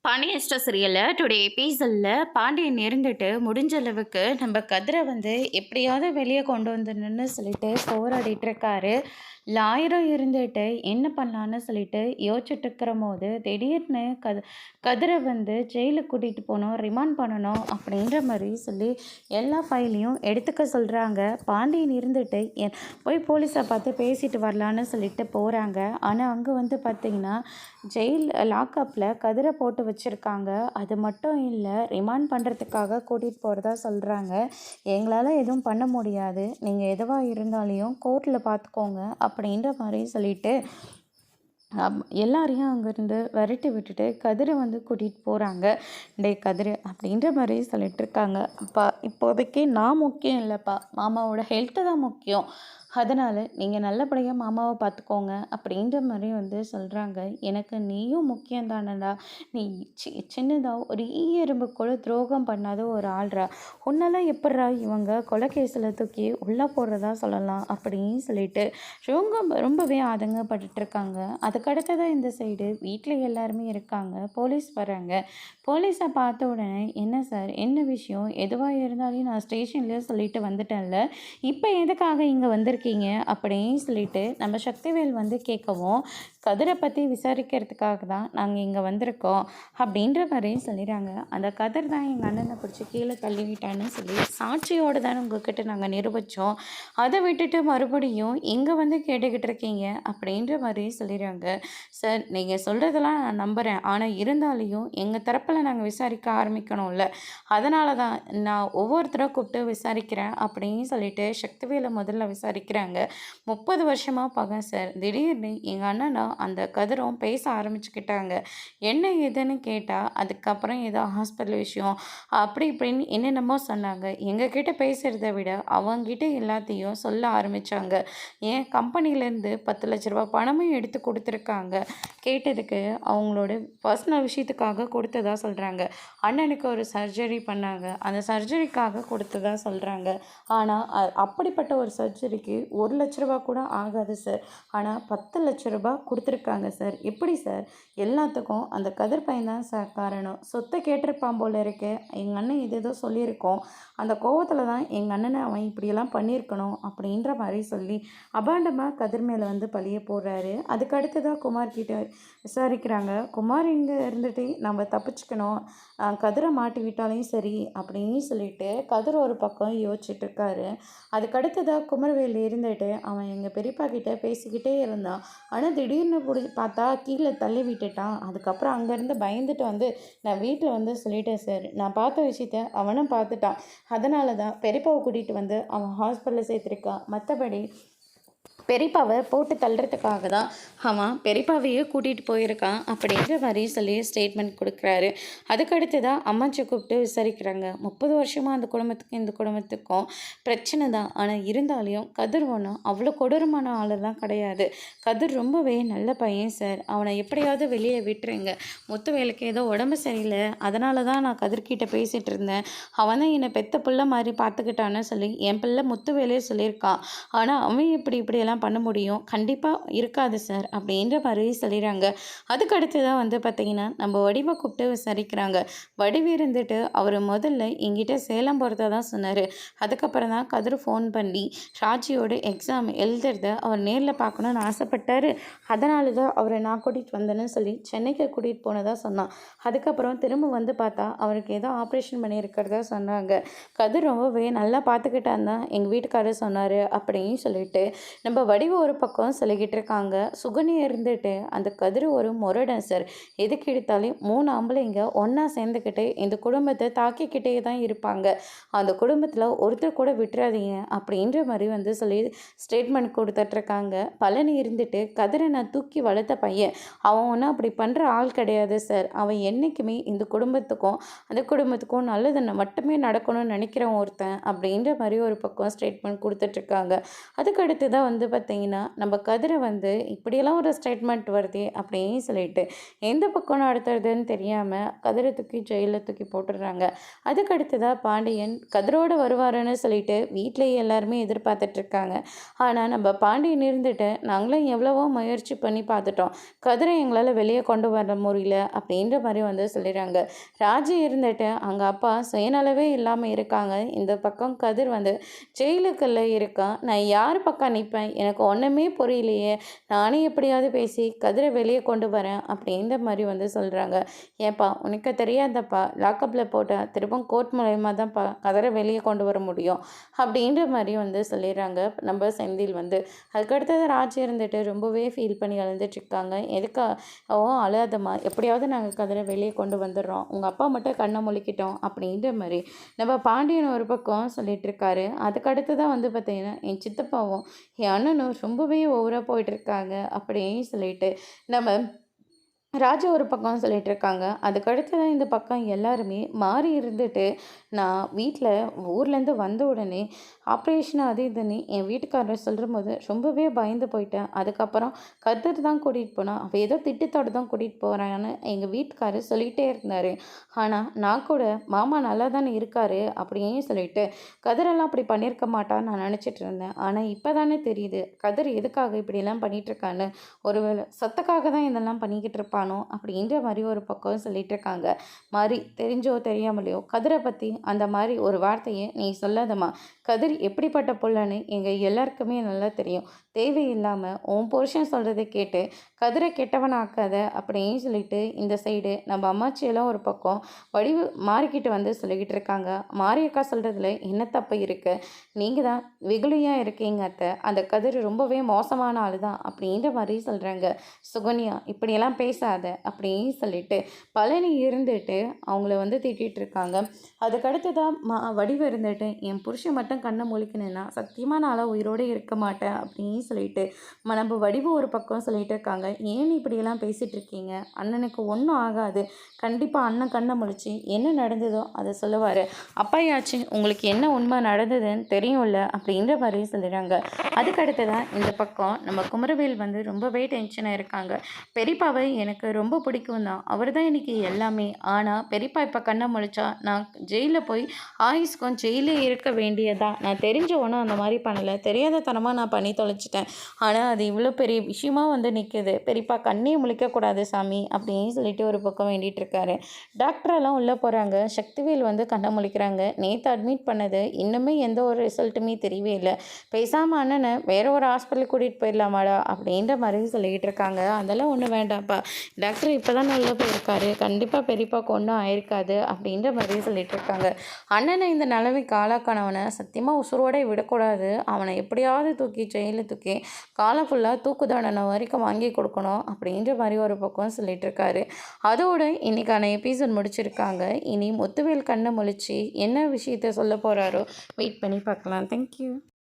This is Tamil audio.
பாண்டியன் ஸ்டோர் சீரியலில் டுடே எபிசோடில் பாண்டியன் இருந்துட்டு முடிஞ்ச அளவுக்கு நம்ம கதிரை எப்படியாவது வெளியே கொண்டு வந்துடணும்னு சொல்லிட்டு போராடிட்டு இருக்காரு. லாயரும் இருந்துட்டு என்ன பண்ணலான்னு சொல்லிட்டு யோசிச்சுட்டு இருக்கிற போது திடீர்னு கதிரை ஜெயிலுக்கு கூட்டிகிட்டு போகணும், ரிமாண்ட் பண்ணணும் அப்படின்ற மாதிரி சொல்லி எல்லா ஃபைலையும் எடுத்துக்க சொல்கிறாங்க. பாண்டியன் இருந்துட்டு போய் போலீஸை பார்த்து பேசிட்டு வரலான்னு சொல்லிட்டு போகிறாங்க. ஆனால் அங்கே பார்த்திங்கன்னா ஜெயில் லாக்கப்பில் கதிரை போட்டு வச்சுருக்காங்க. அது மட்டும் இல்லை, ரிமாண்ட் பண்ணுறதுக்காக கூட்டிகிட்டு போகிறதா சொல்கிறாங்க. எங்களால் எதுவும் பண்ண முடியாது, நீங்கள் எதுவாக இருந்தாலையும் கோர்ட்டில் பார்த்துக்கோங்க அப்படின்ற மாதிரி சொல்லிட்டு எல்லாரையும் அங்கேருந்து விரட்டி விட்டுட்டு கதிரை கூட்டிகிட்டு போகிறாங்க. டே கதிரை அப்படின்ற மாதிரி சொல்லிட்டு இருக்காங்க. அப்பா இப்போதைக்கு நான் முக்கியம் இல்லைப்பா, மாமாவோட ஹெல்த்து தான் முக்கியம், அதனால் நீங்கள் நல்லபடியாக மாமாவை பார்த்துக்கோங்க அப்படின்ற மாதிரி சொல்கிறாங்க. எனக்கு நீயும் முக்கியம் தானடா, நீ சின்னதாக ஒரு எறும்பு கூட துரோகம் பண்ணாத ஒரு ஆள்ரா, உன்னெல்லாம் எப்பட்றா இவங்க கொலை கேஸில் தூக்கி உள்ளே போடுறதா சொல்லலாம் அப்படின்னு சொல்லிட்டு ரொம்பவே ஆதங்கப்பட்டுட்டு இருக்காங்க. அதுக்கடுத்ததான் இந்த சைடு வீட்டில் எல்லாருமே இருக்காங்க. போலீஸ் வராங்க. போலீஸை பார்த்த உடனே என்ன சார், என்ன விஷயம், எதுவாக இருந்தாலும் நான் ஸ்டேஷன்லேயே சொல்லிட்டு வந்துட்டேன்ல, இப்போ எதுக்காக இங்கே வந்திருக்கீங்க அப்படின்னு சொல்லிட்டு நம்ம சக்திவேல் கேட்கவும், கதிரை பற்றி விசாரிக்கிறதுக்காக தான் நாங்கள் இங்கே வந்திருக்கோம் அப்படின்ற மாதிரியும் சொல்லிடுறாங்க. அந்த கதிர் தான் எங்கள் அண்ணனை பிடிச்சி கீழே தள்ளிவிட்டான்னு சொல்லி சாட்சியோடு தானே உங்ககிட்ட நாங்கள் நிரூபித்தோம், அதை விட்டுட்டு மறுபடியும் இங்கே கேட்டுக்கிட்டு இருக்கீங்க அப்படின்ற மாதிரி சொல்லிடுறாங்க. சார் நீங்கள் சொல்கிறதெல்லாம் நான் நம்புகிறேன், ஆனால் இருந்தாலையும் எங்கள் தரப்பில் நாங்கள் விசாரிக்க ஆரம்பிக்கணும்ல, அதனால தான் நான் ஒவ்வொருத்தரும் கூப்பிட்டு விசாரிக்கிறேன் அப்படின்னு சொல்லிட்டு சக்திவேலை முதல்ல விசாரிக்கிறாங்க. 30 வருஷமாக பகை சார், திடீர்னு எங்கள் அண்ணனா அந்த கதிரும் பேச ஆரம்பிச்சுக்கிட்டாங்க. என்ன ஏதுன்னு கேட்டால் அதுக்கப்புறம் ஏதோ ஹாஸ்பிட்டல் விஷயம் அப்படி இப்படின்னு என்னென்னமோ சொன்னாங்க. எங்ககிட்ட பேசுகிறத விட அவங்ககிட்ட எல்லாத்தையும் சொல்ல ஆரம்பித்தாங்க. ஏன் கம்பெனிலேருந்து 10 லட்ச ரூபா பணமும் எடுத்து கொடுத்துருக்காங்க. கேட்டதுக்கு அவங்களோட பர்சனல் விஷயத்துக்காக கொடுத்ததா சொல்கிறாங்க. அண்ணனுக்கு ஒரு சர்ஜரி பண்ணாங்க, அந்த சர்ஜரிக்காக கொடுத்ததா சொல்கிறாங்க. ஆனால் அப்படிப்பட்ட ஒரு சர்ஜரிக்கு 1 லட்ச ரூபா கூட ஆகாது சார், ஆனால் 10 லட்ச ரூபா கொடுத்துருக்காங்க சார். எப்படி சார், எல்லாத்துக்கும் அந்த கதிர் பையன் தான் சார் காரணம். சொத்தை கேட்டிருப்பான் போல இருக்கு, எங்கள் அண்ணன் ஏதோ சொல்லியிருக்கோம், அந்த கோவத்தில் தான் எங்கள் அண்ணனை அவன் இப்படியெல்லாம் பண்ணியிருக்கணும் அப்படின்ற மாதிரி சொல்லி அபாண்டமாக கதிர் மேலே பழிய போடுறாரு. அதுக்கு அடுத்ததாக குமார் கிட்ட விசாரிக்கிறாங்க. குமார் இங்கே இருந்துட்டு நம்ம தப்பிச்சுக்கணும், கதிரை மாட்டி விட்டாலையும் சரி அப்படின்னு சொல்லிட்டு கதிர் ஒரு பக்கம் யோசிச்சுட்டு இருக்காரு. அதுக்கடுத்ததாக குமரவேல் இருந்துட்டு அவன் எங்கள் பெரியப்பா கிட்ட பேசிக்கிட்டே இருந்தான். ஆனால் திடீர்னு பார்த்தா கீழே தள்ளி விட்டுட்டான். அதுக்கப்புறம் அங்கேருந்து பயந்துட்டு நான் வீட்டில் சொல்லிட்டேன் சார், நான் பார்த்த விஷயத்த அவனும் பார்த்துட்டான், அதனால தான் பெரியப்பாவை கூட்டிகிட்டு அவன் ஹாஸ்பிட்டலில் சேர்த்துருக்கான். மற்றபடி பெரியப்பாவை போட்டு தள்ளுறதுக்காக தான் அவன் பெரியப்பாவையே கூட்டிகிட்டு போயிருக்கான் அப்படின்ற மாதிரி சொல்லி ஸ்டேட்மெண்ட் கொடுக்குறாரு. அதுக்கடுத்து தான் அம்மாச்சி கூப்பிட்டு விசாரிக்கிறாங்க. 30 வருஷமாக அந்த குடும்பத்துக்கும் இந்த குடும்பத்துக்கும் பிரச்சனை தான், ஆனால் இருந்தாலையும் கதிர் ஒன்றும் அவ்வளோ கொடூரமான ஆளெல்லாம் கிடையாது. கதிர் ரொம்பவே நல்ல பையன் சார், அவனை எப்படியாவது வெளியே விட்டுருங்க, முத்துவேலுக்கு ஏதோ உடம்பு சரியில்லை, அதனால தான் நான் கதிர்கிட்ட பேசிகிட்டு இருந்தேன், அவன் தான் என்னை பெத்த பிள்ளை மாதிரி பார்த்துக்கிட்டான்னு சொல்லி என் பிள்ளை முத்துவேலே சொல்லியிருக்கான், ஆனால் அவன் இப்படியெல்லாம் பண்ண முடியும், கண்டிப்பாக இருக்காது சார் அப்படின்ற மாதிரி சொல்லிடுறாங்க. அதுக்கு அடுத்து தான் பார்த்திங்கன்னா நம்ம வடிவை கூப்பிட்டு விசாரிக்கிறாங்க. வடிவு இருந்துட்டு அவர் முதல்ல எங்கிட்ட சேலம் போகிறதா தான் சொன்னார். அதுக்கப்புறம் தான் கதிர் ஃபோன் பண்ணி ராஜியோட எக்ஸாம் எழுதுறத அவர் நேரில் பார்க்கணுன்னு ஆசைப்பட்டார், அதனால தான் அவரை நான் கூட்டிகிட்டு வந்தேன்னு சொல்லி சென்னைக்கு கூட்டிகிட்டு போனதாக சொன்னான். அதுக்கப்புறம் திரும்ப பார்த்தா அவருக்கு ஏதோ ஆப்ரேஷன் பண்ணியிருக்கிறதா சொன்னாங்க. கதிர் ரொம்பவே நல்லா பார்த்துக்கிட்டான் தான் எங்கள் வீட்டுக்காரர் சொன்னார் அப்படின்னு சொல்லிட்டு நம்ம வடிவு ஒரு பக்கம் சொல்லிக்கிட்டு இருக்காங்க. சுகன்யா இருந்துட்டு அந்த கதிர் ஒரு முரடன் சார், எதுக்கு எடுத்தாலும் 3 ஆம்பளைங்க ஒன்றா சேர்ந்துக்கிட்டு இந்த குடும்பத்தை தாக்கிக்கிட்டே தான் இருப்பாங்க, அந்த குடும்பத்தில் ஒருத்தர் கூட விட்டுறாதீங்க அப்படின்ற மாதிரி சொல்லி ஸ்டேட்மெண்ட் கொடுத்துட்ருக்காங்க. பழனி இருந்துட்டு கதிரை நான் தூக்கி வளர்த்த பையன், அவன் ஒன்றும் அப்படி பண்ணுற ஆள் கிடையாது சார், அவன் என்றைக்குமே இந்த குடும்பத்துக்கும் அந்த குடும்பத்துக்கும் நல்லது மட்டுமே நடக்கணும்னு நினைக்கிறவன் ஒருத்தன் அப்படின்ற மாதிரி ஒரு பக்கம் ஸ்டேட்மெண்ட் கொடுத்துட்ருக்காங்க. அதுக்கடுத்து தான் பார்த்தீங்கன்னா, நம்ம கதிர வந்து இப்படியெல்லாம் ஒரு ஸ்டேட்மெண்ட் வருதே அப்படின்னு சொல்லிட்டு, எந்த பக்கம் நடத்துறதுன்னு தெரியாம கதிர தூக்கி ஜெயில்ல தூக்கி போட்டுடுறாங்க. அதுக்கு அடுத்ததா பாண்டியன் கதிரோட வருவாருன்னு சொல்லிட்டு வீட்லயே எல்லாருமே எதிர்பார்த்துட்ருக்காங்க. ஆனா, நம்ம பாண்டியன் இருந்துட்டு, நாங்களும் எவ்வளவோ முயற்சி பண்ணி பார்த்துட்டோம். கதிர எங்களால வெளிய கொண்டு வர முடியல அப்படின்ற மாரி வந்து சொல்லிடுறாங்க. ராஜி இருந்துட்டு, அங்க அப்பா சுயநலவே இல்லாம இருக்காங்க. இந்த பக்கம் கதிர் வந்து ஜெயிலுக்குள்ள இருக்கான். நான் யார் பக்கம் நிப்பேன்? எனக்கு ஒண்ணுமே புரியலையே! நானே எப்படியாவது பேசி கதிர வெளிய கொண்டு வரேன் அப்படின்ற மாரி வந்து சொல்றாங்க. ஏன்பா உனக்கு தெரியாதாப்பா? லாக்கப்ல போட்டா திரும்பவும் கோர்ட் மூலியமா தான்ப்பா கதிர வெளிய கொண்டு வர முடியும். அப்படின்ற மாரி வந்து சொல்லிடுறாங்க நம்ம செந்தில் வந்து. அதுக்கு அடுத்தது ராஜி இருந்துட்டு ரொம்பவே ஃபீல் பண்ணி அழுதுட்டுருக்காங்க. எதுக்கா அழாதம்மா எப்படியாவது நாங்க கதிர வெளிய கொண்டு வந்துடுறோம். உங்க அப்பா மட்டும் கண்ண முழிக்கட்டும் அப்படின்ற மாரி நம்ம பாண்டியன் ஒரு பக்கம் சொல்லிட்டுருக்காரு. அதுக்கு அடுத்ததா வந்து பார்த்தீங்கன்னா, என் சித்தப்பாவும், என் அண்ணனும் ரொம்பவே ஓவரா போயிட்டுருக்காங்க அப்படின்னு சொல்லிட்டு, நம்ம ராஜா ஒரு பக்கம் சொல்லிட்டு இருக்காங்க. அதுக்கு அடுத்ததான் இந்த பக்கம் எல்லாருமே மாறி இருந்துட்டு, நான் வீட்ல ஊர்லேருந்து வந்த உடனே ஆப்ரேஷன் அது இதுன்னு என் வீட்டுக்காரர் சொல்லும்போது ரொம்பவே பயந்து போயிட்டேன். அதுக்கப்புறம் கதிர் தான் கூட்டிகிட்டு போனான். அவள் ஏதோ திட்டத்தோட தான் கூட்டிகிட்டு போகிறான்னு எங்கள் வீட்டுக்காரர் சொல்லிகிட்டே இருந்தார். ஆனால் நான் கூட மாமா நல்லா தானே இருக்காரு அப்படின்னு சொல்லிட்டு கதிரெல்லாம் அப்படி பண்ணியிருக்க மாட்டான்னு நான் நினச்சிட்டு இருந்தேன். ஆனால் இப்போ தானே தெரியுது கதிர் எதுக்காக இப்படியெல்லாம் பண்ணிகிட்ருக்கான்னு. ஒருவேளை சொத்துக்காக தான் இதெல்லாம் பண்ணிக்கிட்டு இருப்பானோ அப்படின்ற மாதிரி ஒரு பக்கம் சொல்லிட்டு இருக்காங்க. மாதிரி தெரிஞ்சோ தெரியாமலையோ கதிரை பற்றி அந்த மாதிரி ஒரு வார்த்தையை நீ சொல்லாதம்மா. கதிர் எப்படிப்பட்ட புள்ளன்னு எங்கள் எல்லாருக்குமே நல்லா தெரியும். தேவையில்லாமல் உன் புருஷன் சொல்கிறத கேட்டு கதிரை கெட்டவனாக்காத அப்படின்னு சொல்லிட்டு இந்த சைடு நம்ம அம்மாச்சியெல்லாம் ஒரு பக்கம் வடிவு மாறிக்கிட்டு வந்து சொல்லிக்கிட்டு இருக்காங்க. மாரியக்கா சொல்கிறதுல என்ன தப்பு இருக்குது? நீங்கள் தான் வெகுளியாக இருக்கீங்க அத்தை. அந்த கதிர் ரொம்பவே மோசமான ஆள் தான் அப்படின்ற மாதிரி சொல்கிறாங்க. சுகன்யா இப்படியெல்லாம் பேசாத அப்படின்னு சொல்லிட்டு பழனி இருந்துட்டு அவங்கள வந்து திட்டிகிட்டு இருக்காங்க. அதுக்கடுத்து தான் வடிவு இருந்துட்டு என் புருஷன் மட்டும் கண்ணை முழிக்கணுன்னா சத்தியமாக நாளாக உயிரோடு இருக்க மாட்டேன் அப்படின்னு சொல்லிட்டு நம்ம வடிவு ஒரு பக்கம் சொல்லிட்டு இருக்காங்க. ஏன் இப்படியெல்லாம் பேசிகிட்டு இருக்கீங்க? அண்ணனுக்கு ஒன்றும் ஆகாது. கண்டிப்பாக அண்ணன் கண்ணை முழிச்சு என்ன நடந்ததோ அதை சொல்லுவார். அப்பாயாச்சு உங்களுக்கு என்ன உண்மை நடந்ததுன்னு தெரியும்ல அப்படின்ற மாதிரி சொல்லிடுறாங்க. அதுக்கடுத்து தான் இந்த பக்கம் நம்ம குமரவேல் வந்து ரொம்பவே டென்ஷனாக இருக்காங்க. பெரியப்பாவை எனக்கு ரொம்ப பிடிக்கும் தான். அவர் தான் எனக்கு எல்லாமே. ஆனால் பெரியப்பா இப்போ கண்ணை முழிச்சா நான் ஜெயிலில் போய் ஆயுஷ்கம் ஜெயிலே இருக்க வேண்டியதான். நான் தெரிஞ்ச ஒன்றும் அந்த மாதிரி பண்ணலை. தெரியாத தனமாக நான் பண்ணி தொலைச்சிட்டேன். ஆனால் அது இவ்வளோ பெரிய விஷயமா வந்து நிற்குது. பெரியப்பா கண்ணே முழிக்கக்கூடாது சாமி அப்படின்னு சொல்லிட்டு ஒரு பக்கம் வேண்டிகிட்டு இருக்காரு. டாக்டரெல்லாம் உள்ளே போகிறாங்க. சக்திவேல் வந்து கண்ணை முழிக்கிறாங்க. நேற்று அட்மிட் பண்ணது இன்னுமே எந்த ஒரு ரிசல்ட்டுமே தெரியவே இல்லை. பேசாமல் அண்ணனை வேற ஒரு ஹாஸ்பிட்டலுக்கு கூட்டிகிட்டு போயிடலாமாடா அப்படின்ற மாதிரி சொல்லிக்கிட்டு இருக்காங்க. அதெல்லாம் ஒன்றும் வேண்டாம்ப்பா. டாக்டர் இப்போ தான் உள்ளே போயிருக்காரு. கண்டிப்பாக பெரியப்பாவுக்கு ஒன்றும் ஆயிருக்காது அப்படின்ற மாதிரி சொல்லிட்டு இருக்காங்க. அண்ணனை இந்த நிலைமைக்கு ஆளாக்கானவனை சத்தியமாக உசுரோட விடக்கூடாது. அவனை எப்படியாவது தூக்கி ஜெயிலில் தூக்கி காலம் ஃபுல்லாக தூக்கு தண்டனை வரைக்கும் வாங்கி கொடுக்கணும் அப்படின்ற மாதிரி ஒரு பக்கம் சொல்லிட்டு இருக்காரு. அதோடு இன்னைக்கான எபிசோட் முடிச்சிருக்காங்க. இனி முத்துவேல் கண்ணை முழிச்சு என்ன விஷயத்த சொல்ல போகிறாரோ வெயிட் பண்ணி பார்க்கலாம். தேங்க்யூ.